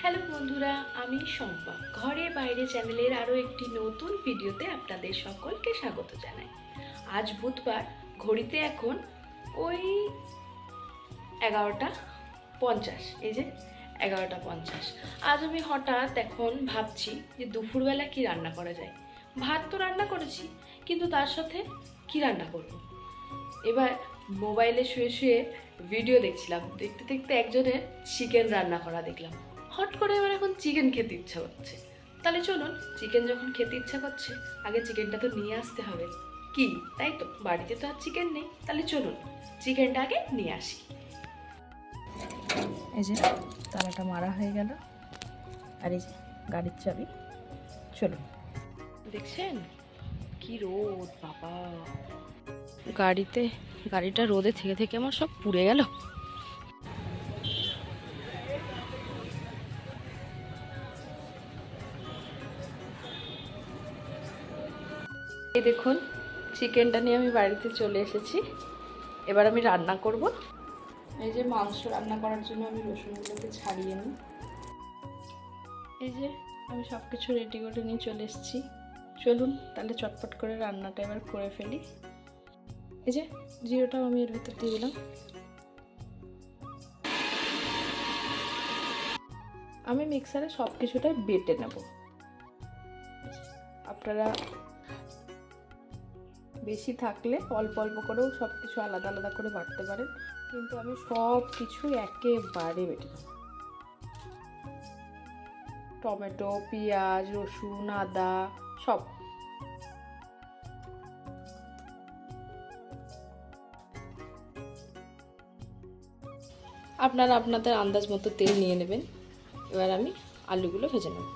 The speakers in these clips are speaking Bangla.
হ্যালো বন্ধুরা, আমি শম্পা ঘরে বাইরে চ্যানেলের আরও একটি নতুন ভিডিওতে আপনাদের সকলকে স্বাগত জানাই। আজ বুধবার, ঘড়িতে এখন ওই 11:50। এই যে 11:50। আজ আমি হঠাৎ এখন ভাবছি যে দুপুরবেলা কি রান্না করা যায়। ভাত তো রান্না করেছি, কিন্তু তার সাথে কি রান্না করব। এবার মোবাইলে শুয়ে শুয়ে ভিডিও দেখছিলাম, দেখতে দেখতে একজনের চিকেন রান্না করা দেখলাম। হট করে এবার এখন চিকেন খেতে ইচ্ছা করছে। তাহলে চলুন, চিকেন যখন খেতে ইচ্ছা করছে, আগে চিকেনটা তো নিয়ে আসতে হবে। কি তাই তো, বাড়িতে তো আর চিকেন নেই। তাহলে চলুন চিকেনটা আগে নিয়ে আসি। এই যে তালাটা মারা হয়ে গেল, আর এই যে গাড়ির চাবি। চলুন। দেখছেন কি রোদ বাবা, গাড়িটা রোদে থেকে থেকে আমার সব পুড়ে গেল। এই দেখুন, চিকেনটা নিয়ে আমি বাড়িতে চলে এসেছি। এবার আমি রান্না করব। এই যে মাংস রান্না করার জন্য আমি রসুনগুলোকে ছাড়িয়ে নিই। এই যে আমি সব কিছু রেডি করে নিয়ে চলে এসেছি। চলুন তাহলে চটপট করে রান্নাটা এবার করে ফেলি। এই যে জিরাটাও আমি এর ভিতর দিয়ে দিলাম। আমি মিক্সারে সব কিছুটাই বেটে নেব। আপনারা বেশি থাকলে অল্প অল্প করেও সব কিছু আলাদা আলাদা করে বাটতে পারেন, কিন্তু আমি সব কিছু একেবারে বেটে নেব। টমেটো, পেঁয়াজ, রসুন, আদা সব। আপনারা আপনাদের আন্দাজ মতো তেল নিয়ে নেবেন। এবার আমি আলুগুলো ভেজে নেব।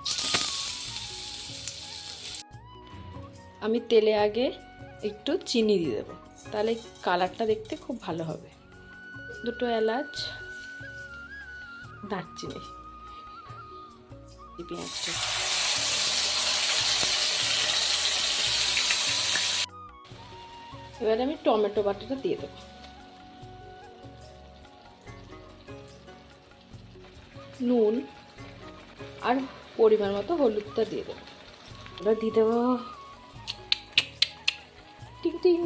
আমি তেলে আগে একটু চিনি দিয়ে দেবো, তাহলে কালারটা দেখতে খুব ভালো হবে। 2 এলাচ, দারচিনি, পেঁয়াজটা। এবার আমি টমেটো বাটাটা দিয়ে দেবো, নুন আর পরিমাণ মতো হলুদটা দিয়ে দেবো। এবার দিয়ে দেবো টিং টিং।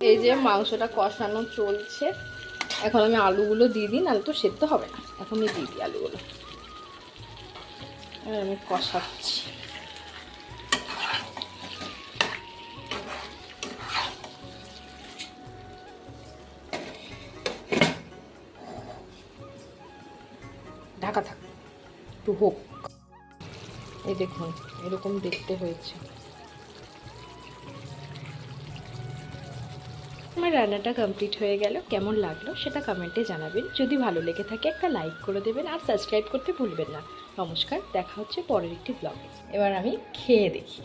এই যে মাংসটা কষানো চলছে, এখন আমি আলুগুলো দিয়ে দিই, নাহলে তো সেদ্ধ হবে না। এখন আমি দিয়ে দিই আলুগুলো। এবার আমি কষাচ্ছি। ঢাকা থাক, একটু হোক। এই দেখুন এরকম দেখতে হয়েছে। আমার রান্নাটা কমপ্লিট হয়ে গেল। কেমন লাগলো সেটা কমেন্টে জানাবেন। যদি ভালো লেগে থাকে একটা লাইক করে দেবেন, আর সাবস্ক্রাইব করতে ভুলবেন না। নমস্কার, দেখা হচ্ছে পরের একটি ব্লগে। এবার আমি খেয়ে দেখি।